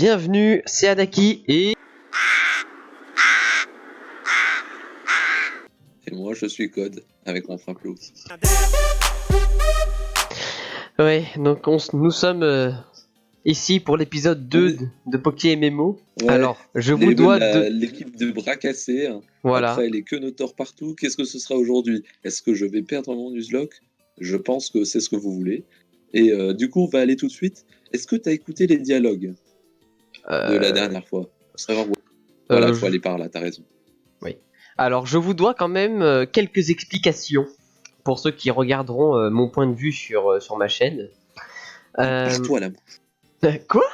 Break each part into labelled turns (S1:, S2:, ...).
S1: bienvenue, c'est Adaki et
S2: moi je suis Code avec mon frein plou.
S1: ouais, donc nous sommes ici pour l'épisode 2 de Poké MMO.
S2: Ouais,
S1: alors, je vous dois
S2: l'équipe de bras cassés.
S1: Voilà.
S2: Après les queues notors partout. Qu'est-ce que ce sera aujourd'hui? Est-ce que je vais perdre mon Nuzlocke? Je pense que c'est ce que vous voulez. Et du coup, on va aller tout de suite. Est-ce que tu as écouté les dialogues de la dernière fois? Voilà, faut aller par là, t'as raison.
S1: Oui. Alors, je vous dois quand même quelques explications pour ceux qui regarderont mon point de vue sur ma chaîne.
S2: Toi la mouche.
S1: Quoi?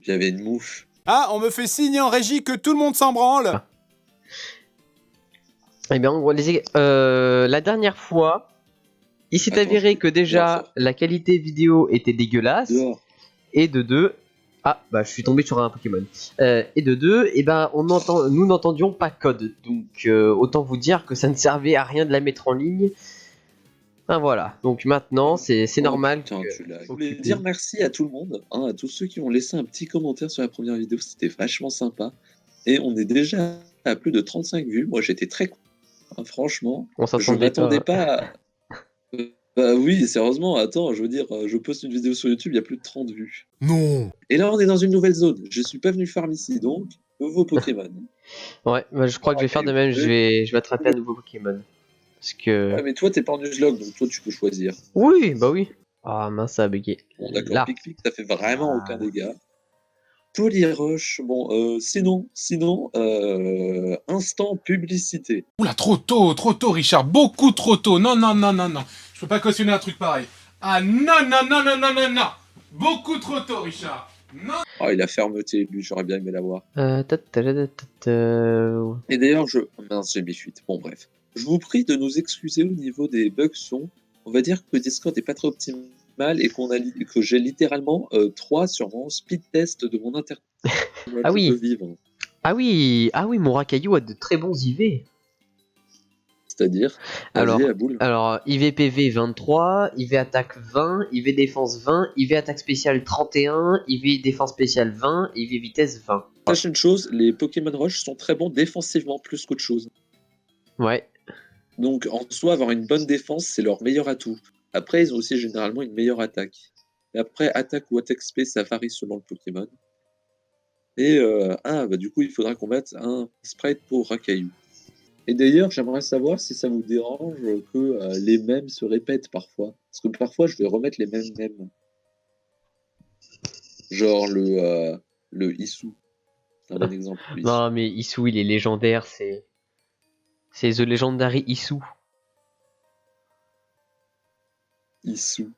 S2: J'avais une mouche.
S3: Ah, on me fait signe en régie que tout le monde s'en branle.
S1: Eh bien, la dernière fois, il s'est avéré que déjà la qualité vidéo était dégueulasse.
S2: Dehors.
S1: Et de deux, je suis tombé sur un Pokémon. Et de deux, nous n'entendions pas Code. Donc autant vous dire que ça ne servait à rien de la mettre en ligne. Enfin voilà. Donc maintenant, c'est normal.
S2: Putain, je voulais dire merci à tout le monde, à tous ceux qui ont laissé un petit commentaire sur la première vidéo. C'était vachement sympa. Et on est déjà à plus de 35 vues. Moi, j'étais très content. Franchement, je m'attendais pas. Bah oui, sérieusement, attends, je veux dire, je poste une vidéo sur YouTube, il y a plus de 30 vues.
S3: Non.
S2: Et là, on est dans une nouvelle zone. Je suis pas venu farm ici, donc, nouveau Pokémon.
S1: Ouais, je crois que je vais faire de même, je vais attraper un nouveau Pokémon. Parce que...
S2: Ouais, mais toi, t'es pas en Nuzlocke, donc toi, tu peux choisir.
S1: Oui, bah oui. Ah mince, ça a bugué.
S2: Bon, d'accord, Pic-Pic, ça fait vraiment aucun dégât. Polyrush, bon, sinon, instant publicité.
S3: Oula, trop tôt, Richard, beaucoup trop tôt. Non. Je peux pas cautionner un truc pareil. Ah non. Beaucoup trop tôt, Richard. Non.
S2: Oh, il a fermeté, lui, j'aurais bien aimé l'avoir. Et d'ailleurs, mince, j'ai mis fuite. Bon, bref. Je vous prie de nous excuser au niveau des bugs son. On va dire que Discord n'est pas très optimal et que j'ai littéralement 3 sur mon speed test de mon internet.
S1: Ah oui, mon Racaillou a de très bons IV.
S2: C'est-à-dire
S1: alors, IV PV 23, IV attaque 20, IV défense 20, IV attaque spéciale 31, IV défense spéciale 20, IV vitesse 20.
S2: Sache une chose, les Pokémon Rush sont très bons défensivement plus qu'autre chose.
S1: Ouais.
S2: Donc en soi, avoir une bonne défense, c'est leur meilleur atout. Après, ils ont aussi généralement une meilleure attaque. Et après, attaque ou attaque spé, ça varie selon le Pokémon. Et du coup, il faudra combattre un sprite pour Racaillou. Et d'ailleurs, j'aimerais savoir si ça vous dérange que les mèmes se répètent parfois. Parce que parfois, je vais remettre les mêmes mèmes. Genre le Issou. C'est un bon exemple.
S1: Non, mais Issou, il est légendaire. C'est The Legendary Issou.
S2: Issou.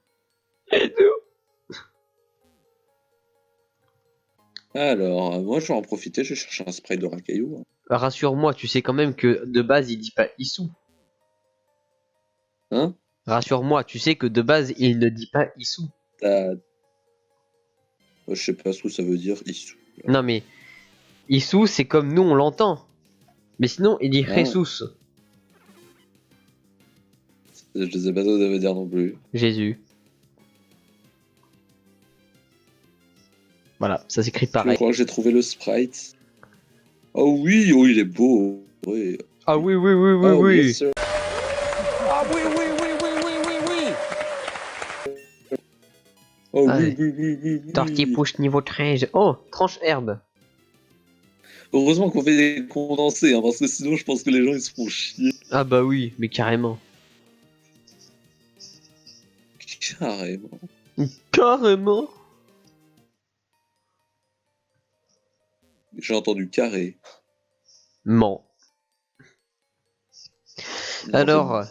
S2: Alors, moi, je vais en profiter. Je cherche un sprite de Racaillou.
S1: Rassure-moi, tu sais quand même que de base, il dit pas Issou.
S2: Hein?
S1: Rassure-moi, tu sais que de base, il ne dit pas Issou.
S2: Je sais pas ce que ça veut dire, Issou.
S1: Non, mais Issou, c'est comme nous, on l'entend. Mais sinon, il dit Jesus.
S2: Je sais pas ce que ça veut dire non plus.
S1: Jésus. Voilà, ça s'écrit pareil.
S2: Je crois que j'ai trouvé le sprite. Oh oui, il est beau. Oui.
S1: Ah oui.
S2: Yes,
S3: Ah oui.
S2: Oh oui.
S1: Tortille push niveau 13. Oh, tranche herbe.
S2: Heureusement qu'on fait des condensés, parce que sinon je pense que les gens ils se font chier.
S1: Ah bah oui, mais carrément. Carrément.
S2: J'ai entendu carré.
S1: Non. Alors,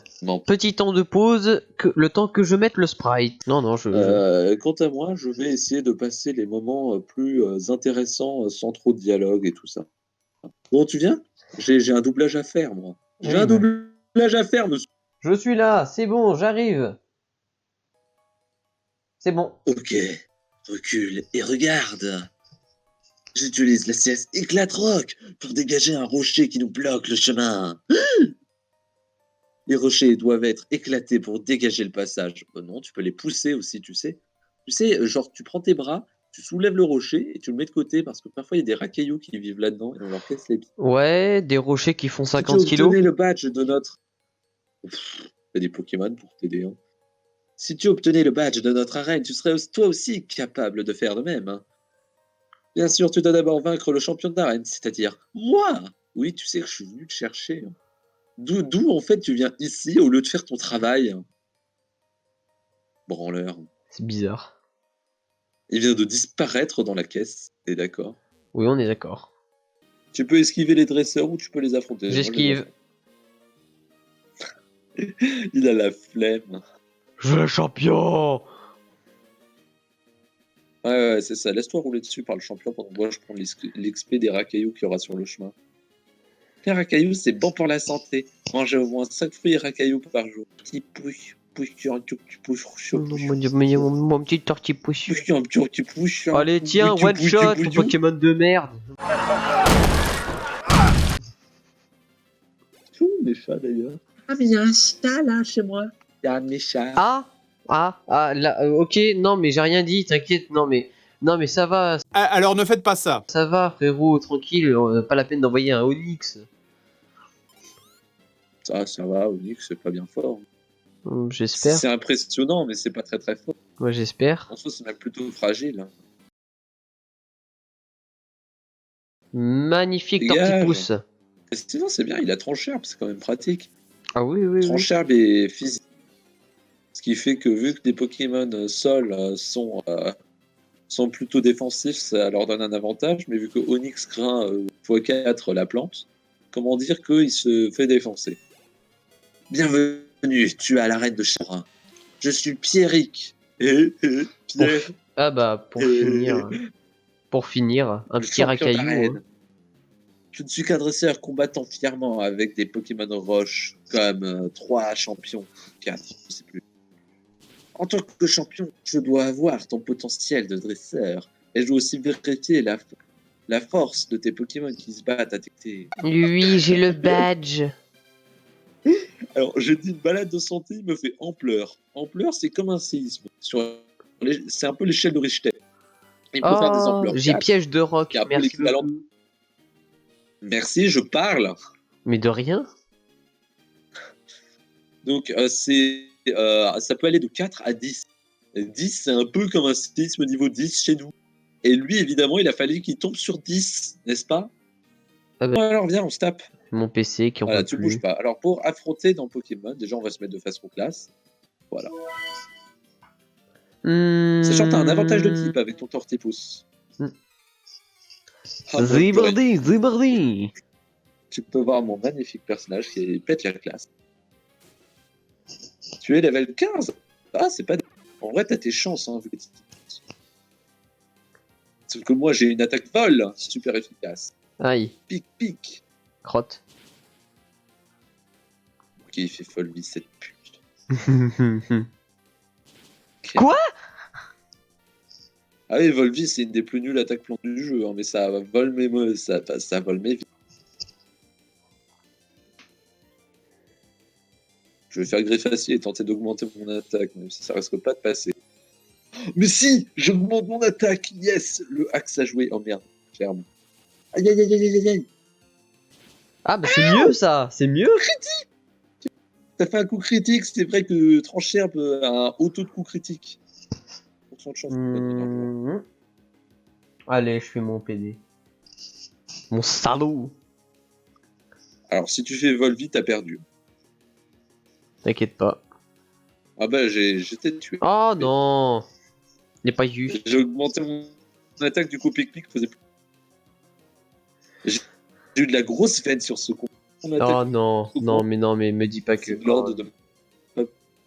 S1: petit temps de pause, le temps que je mette le sprite. Non,
S2: quant à moi, je vais essayer de passer les moments plus intéressants sans trop de dialogue et tout ça. Bon, tu viens? J'ai un doublage à faire, moi. J'ai un doublage à faire, monsieur.
S1: Je suis là, c'est bon, j'arrive. C'est bon.
S2: Ok, recule et regarde. J'utilise la CS Éclate-Roc pour dégager un rocher qui nous bloque le chemin. Les rochers doivent être éclatés pour dégager le passage. Non, tu peux les pousser aussi, tu sais. Tu sais, genre, tu prends tes bras, Tu soulèves le rocher et tu le mets de côté parce que parfois il y a des racailloux qui vivent là-dedans et on leur casse les pieds.
S1: Ouais, des rochers qui font
S2: Si tu
S1: 50 kilos.
S2: obtenais le badge de notre... Pff, t'as des Pokémon pour t'aider. Hein. Si tu obtenais le badge de notre arène, tu serais toi aussi capable de faire de même. Hein. Bien sûr, tu dois d'abord vaincre le champion d'arène, c'est-à-dire moi. Oui, tu sais que je suis venu te chercher. Hein. D'où en fait tu viens ici au lieu de faire ton travail. Hein. Branleur.
S1: C'est bizarre.
S2: Il vient de disparaître dans la caisse, t'es d'accord?
S1: Oui, on est d'accord.
S2: Tu peux esquiver les dresseurs ou tu peux les affronter. Moi, je les
S1: J'esquive.
S2: affronte. Il a la flemme.
S1: Je veux le champion.
S2: Ouais, c'est ça. Laisse-toi rouler dessus par le champion pendant que moi je prends l'XP des racailloux qu'il y aura sur le chemin. Les racailloux, c'est bon pour la santé. Mangez au moins 5 fruits et racailloux par jour. Petit pouille,
S1: Mon petit tortipouche.
S2: pouille.
S1: Allez, tiens, one shot, ton Pokémon de merde.
S2: Tous mes chats d'ailleurs. Ah, mais il y a un chat là chez moi. Il y a un de mes chats.
S1: Là, ok, non, mais j'ai rien dit, t'inquiète, non, mais ça va,
S3: Alors ne faites pas ça.
S1: ça va, frérot, tranquille, pas la peine d'envoyer un Onyx.
S2: Ça va, Onyx, c'est pas bien fort.
S1: J'espère,
S2: C'est impressionnant, mais c'est pas très très fort.
S1: moi j'espère.
S2: En soi, c'est même plutôt fragile. Hein.
S1: Magnifique
S2: Dégage.
S1: tortipousse.
S2: Et sinon, c'est bien, il a tranche-herbe, c'est quand même pratique.
S1: Ah oui, oui, oui.
S2: Tranche-herbe est physique. Ce qui fait que vu que des Pokémon sol sont plutôt défensifs, ça leur donne un avantage. Mais vu que Onyx craint x4 la plante, comment dire qu'il se fait défoncer. Bienvenue, tu es à l'arène de Charin. Je suis Pierrick. Pierre,
S1: Ah bah, pour finir, un
S2: le
S1: petit
S2: champion
S1: racaillou.
S2: d'arène.
S1: Hein.
S2: Je ne suis qu'un dresseur combattant fièrement avec des Pokémon roche comme 3 champions, 4, je sais plus. En tant que champion, je dois avoir ton potentiel de dresseur et je dois aussi vérifier la force de tes Pokémon qui se battent à tes côtés.
S1: Oui, j'ai le badge.
S2: Alors, j'ai dit une balade de santé, il me fait ampleur. Ampleur, c'est comme un séisme. C'est un peu l'échelle de Richter. Il peut faire des
S1: Oh,
S2: ampleurs.
S1: j'ai
S2: 4,
S1: piège de roc,
S2: qui est un peu
S1: merci
S2: l'équivalent.
S1: beaucoup.
S2: Merci, je parle.
S1: Mais de rien.
S2: Donc, ça peut aller de 4 à 10. 10, c'est un peu comme un séisme niveau 10 chez nous. Et lui, évidemment, il a fallu qu'il tombe sur 10, n'est-ce pas?
S1: Ah bah.
S2: Bon, alors, viens, on se tape.
S1: Mon PC qui en
S2: Voilà,
S1: peut
S2: tu
S1: plus.
S2: bouges pas. Alors, pour affronter dans Pokémon, déjà, on va se mettre de façon classe. Voilà. Sachant que t'as un avantage de type avec ton Tortipousse. Ah, moi,
S1: Zibardi, Zibardi.
S2: tu peux voir mon magnifique personnage qui pète la classe. Tu es level 15. Ah, c'est pas... En vrai, t'as tes chances, hein, vu que sauf que moi, j'ai une attaque vol super efficace.
S1: Aïe,
S2: Pic, pic.
S1: crotte.
S2: Ok, il fait folle vie, cette pute.
S1: Quoi?
S2: Ah oui, Volvi, c'est une des plus nulles attaques plantes du jeu, hein, mais ça vole ça vole mes vies. Je vais faire greffacier et tenter d'augmenter mon attaque, même si ça risque pas de passer. Mais si, j'augmente mon attaque, yes, le axe a joué. Oh merde, ferme. Aïe aïe aïe aïe aïe aïe.
S1: Ah bah c'est mieux ça, c'est mieux.
S2: T'as fait un coup critique, c'est vrai que Trancherbe a un haut taux de coup critique. % de chance.
S1: Allez, je fais mon PD. Mon salaud.
S2: Alors si tu fais Volvi, t'as perdu.
S1: T'inquiète pas.
S2: Ah bah j'étais tué.
S1: Oh non. Il n'est pas juste.
S2: J'ai augmenté mon attaque, du coup pic-pic faisait plus. J'ai eu de la grosse veine sur ce con.
S1: Oh non, non mais me dis pas que...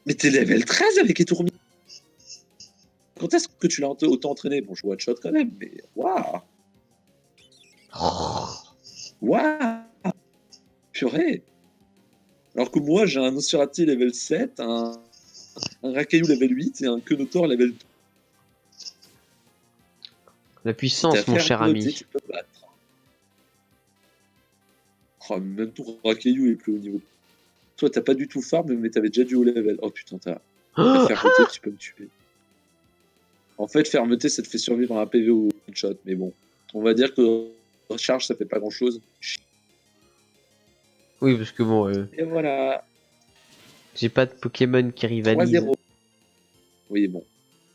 S2: Mais t'es level 13 avec Etourmi. Quand est-ce que tu l'as autant entraîné? Bon, je one shot quand même, mais waouh. Waouh. Purée. Alors que moi, j'ai un Nosferatu level 7, un Rakayu level 8 et un Kenotor level 2.
S1: La puissance, mon cher ami.
S2: Tu peux battre. Oh, même ton Rakayu est plus haut niveau. Toi, t'as pas du tout farm, mais t'avais déjà du haut level. Oh putain, t'as faire voter, tu peux me tuer. En fait, fermeté, ça te fait survivre à un PV ou one shot. Mais bon, on va dire que recharge, ça fait pas grand chose.
S1: Oui, parce que bon,
S2: Et voilà,
S1: j'ai pas de Pokémon qui rivalisent.
S2: 3-0. Oui, bon.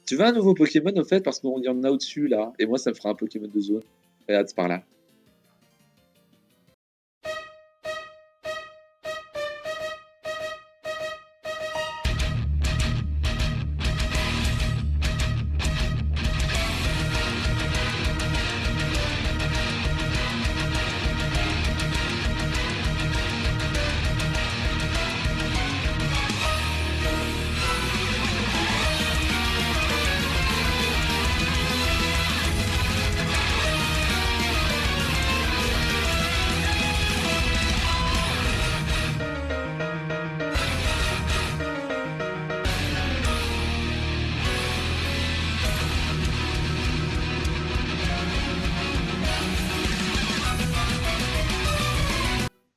S2: Tu veux un nouveau Pokémon, au fait, parce qu'il y en a au-dessus, là. Et moi, ça me fera un Pokémon de zone. Regarde, c'est par là.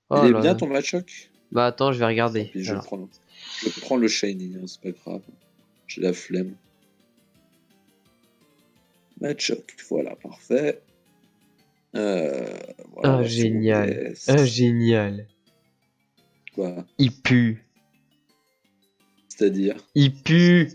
S1: Oh
S2: Il est
S1: là
S2: bien
S1: là.
S2: ton Machoc?
S1: Bah attends, je vais regarder.
S2: Puis
S1: Alors.
S2: je prends le Shiny, hein, c'est pas grave. J'ai la flemme. Machoc, voilà, parfait. Voilà,
S1: Ah,
S2: version
S1: génial.
S2: OBS.
S1: Ah, génial.
S2: Quoi?
S1: Il pue.
S2: C'est-à-dire?
S1: Il pue.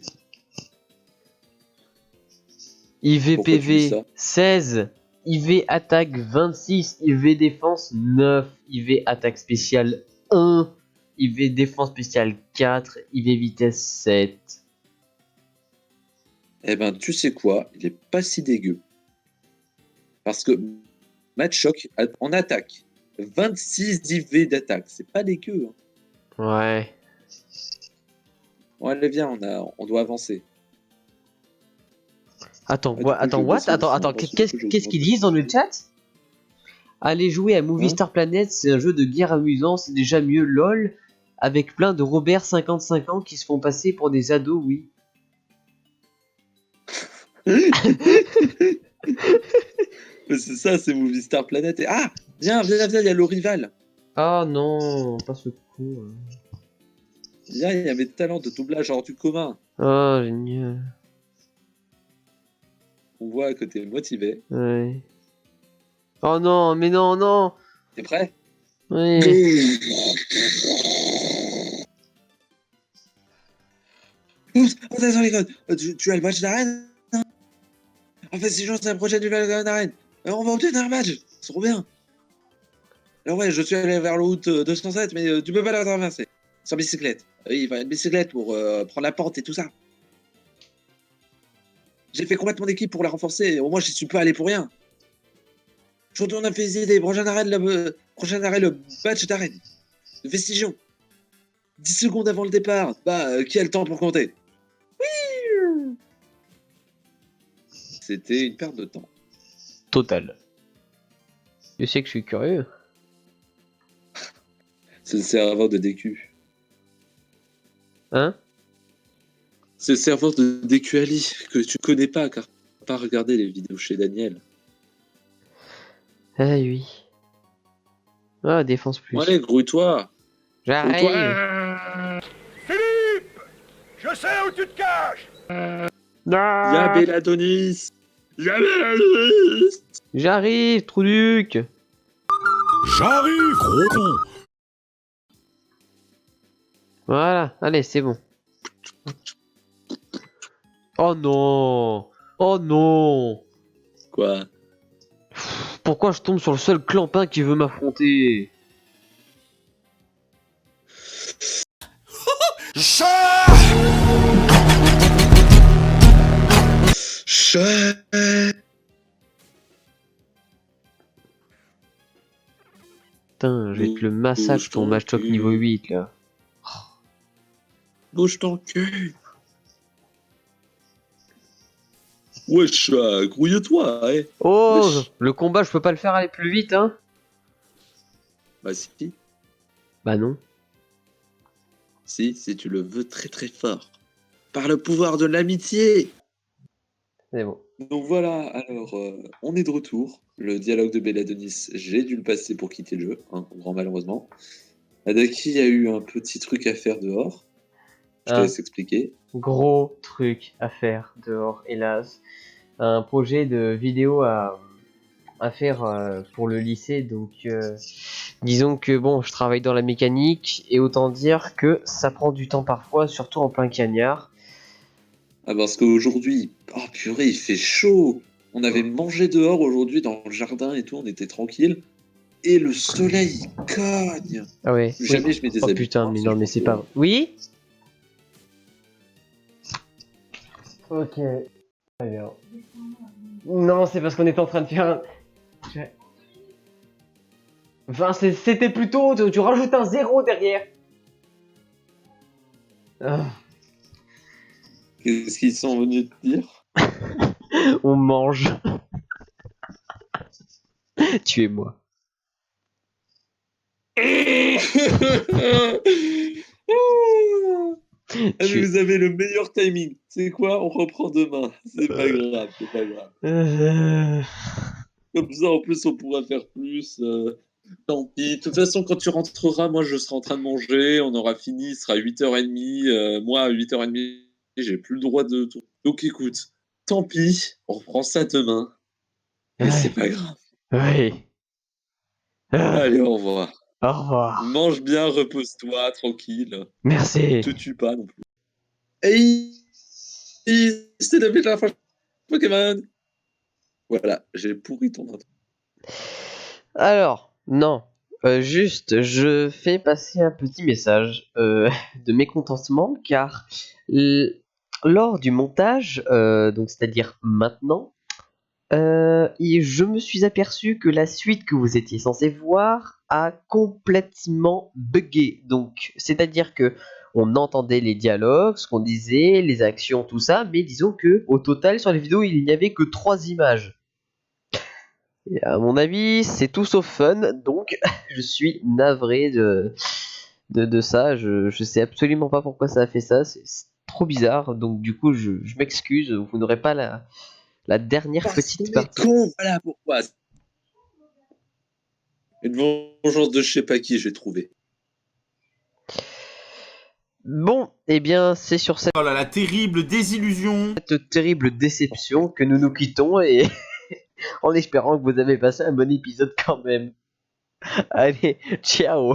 S2: Pourquoi tu dis
S1: IVPV
S2: ça?
S1: 16. IV attaque 26. IV défense 9. IV attaque spéciale 1. IV défense spéciale 4. IV vitesse 7.
S2: Eh ben, tu sais quoi? Il est pas si dégueu. Parce que Machoc, en attaque, 26 d'IV d'attaque. C'est pas dégueu. Hein.
S1: Ouais.
S2: Bon, allez, viens, on doit avancer.
S1: Attends,
S2: Ah, du coup, je
S1: attends,
S2: vais
S1: what?
S2: bosser
S1: Attends,
S2: aussi,
S1: attends,
S2: hein, parce que
S1: qu'est-ce qu'ils disent dans le chat? Allez jouer à Movie
S2: Hein?
S1: Star Planet, c'est un jeu de guerre amusant, c'est déjà mieux LOL, avec plein de Robert 55 ans qui se font passer pour des ados, oui.
S2: Mais c'est ça, c'est Movie Star Planet. Et... Ah! Viens, viens, viens, il y a le rival.
S1: Ah non, pas ce coup.
S2: Viens, il y a mes talents de doublage hors du commun.
S1: Oh, génial.
S2: On voit que t'es motivé.
S1: Ouais. Oh non, mais non, non.
S2: T'es prêt?
S1: Oui.
S2: Oups, attention les codes. Tu as le match d'arène? En fait, si c'est la prochaine nouvelle d'arène. On va obtenir un match. C'est trop bien. Alors ouais, je suis allé vers le route 207, mais tu peux pas la traverser. Sur bicyclette. Oui, il faut une bicyclette pour prendre la pente et tout ça. J'ai fait combattre mon équipe pour la renforcer. Au moins, j'y suis pas allé pour rien. Je retourne à Fézide, prochain arrêt, le match d'arène. De Vestigion. 10 secondes avant le départ. Bah, qui a le temps pour compter? C'était une perte de temps.
S1: Total. Je sais que je suis curieux.
S2: C'est le serveur de DQ.
S1: Hein?
S2: C'est le serveur de DQ Ali que tu connais pas car tu n'as pas regardé les vidéos chez Daniel.
S1: Ah oui. Ah, défense plus.
S2: Bon, allez, grouille-toi.
S1: J'arrive.
S2: Grouille-toi.
S4: Philippe! Je sais où tu te caches!
S2: Y'a Béladonis. Y'a Béladonis.
S1: J'arrive, Trouduc.
S4: J'arrive, gros con!
S1: Voilà, allez, c'est bon. Oh non. Oh non.
S2: Quoi?
S1: Pourquoi je tombe sur le seul clampin qui veut m'affronter?
S4: Chat!
S2: Chat.
S1: Putain, je vais te le massacre ton match top niveau 8 là.
S2: Bouge ton cul. Wesh, grouille-toi, hein.
S1: Oh,
S2: Wesh.
S1: le combat, je peux pas le faire aller plus vite, hein?
S2: Bah si,
S1: Bah non.
S2: si tu le veux très très fort. Par le pouvoir de l'amitié.
S1: C'est bon.
S2: Donc voilà, alors on est de retour. Le dialogue de Béladonis, j'ai dû le passer pour quitter le jeu, hein, grand malheureusement. Adaki a eu un petit truc à faire dehors. Je te
S1: Un
S2: laisse expliquer.
S1: gros truc à faire dehors, hélas. Un projet de vidéo à faire pour le lycée, donc disons que bon, je travaille dans la mécanique et autant dire que ça prend du temps parfois, surtout en plein cagnard.
S2: Ah, parce qu'aujourd'hui, oh purée, il fait chaud. On avait mangé dehors aujourd'hui dans le jardin et tout, on était tranquille. Et le soleil il cogne.
S1: Ah ouais,
S2: Plus
S1: oui.
S2: jamais je mets des
S1: Oh
S2: habits.
S1: putain,
S2: noirs
S1: mais
S2: si
S1: non,
S2: je
S1: mais
S2: rentre
S1: c'est
S2: dehors.
S1: pas. Oui. Ok. Très bien. Non, c'est parce qu'on était en train de faire un. Enfin, c'était plutôt. Tu rajoutes un zéro derrière. Ah,
S2: Qu'est-ce qu'ils sont venus te dire?
S1: on mange. Tuez-moi.
S2: Ah, mais
S1: Tu.
S2: vous avez le meilleur timing. C'est quoi? On reprend demain. C'est pas grave, c'est pas grave.
S1: Euh,
S2: Comme ça, en plus, on pourra faire plus. Tant pis. De toute façon, quand tu rentreras, moi, je serai en train de manger. On aura fini. Il sera 8h30. Moi, à 8h30, j'ai plus le droit de tout. Donc, écoute, tant pis. On reprend ça demain. Et c'est
S1: Ouais.
S2: pas grave.
S1: Ouais. Ah,
S2: Allez, au revoir.
S1: au revoir.
S2: Mange bien, repose-toi, tranquille.
S1: Merci.
S2: Te tue pas non plus. Hey, c'était David la fin Pokémon. Voilà, j'ai pourri ton intro.
S1: Alors, non. Juste, je fais passer un petit message de mécontentement car lors du montage, donc c'est-à-dire maintenant, je me suis aperçu que la suite que vous étiez censé voir a complètement buggé. Donc, c'est-à-dire que on entendait les dialogues, ce qu'on disait, les actions, tout ça, mais disons que au total sur les vidéos, il n'y avait que 3 images. Et à mon avis, c'est tout sauf fun, donc je suis navré de ça. Je sais absolument pas pourquoi ça a fait ça, c'est trop bizarre. Donc du coup, je m'excuse, vous n'aurez pas la dernière
S2: Parce qu'on
S1: petite
S2: est
S1: partie.
S2: con, voilà pourquoi. Une vengeance de je sais pas qui j'ai trouvé.
S1: Bon, et bien c'est sur cette
S3: Oh là, la terrible désillusion.
S1: terrible déception que nous nous quittons et en espérant que vous avez passé un bon épisode quand même. Allez, ciao.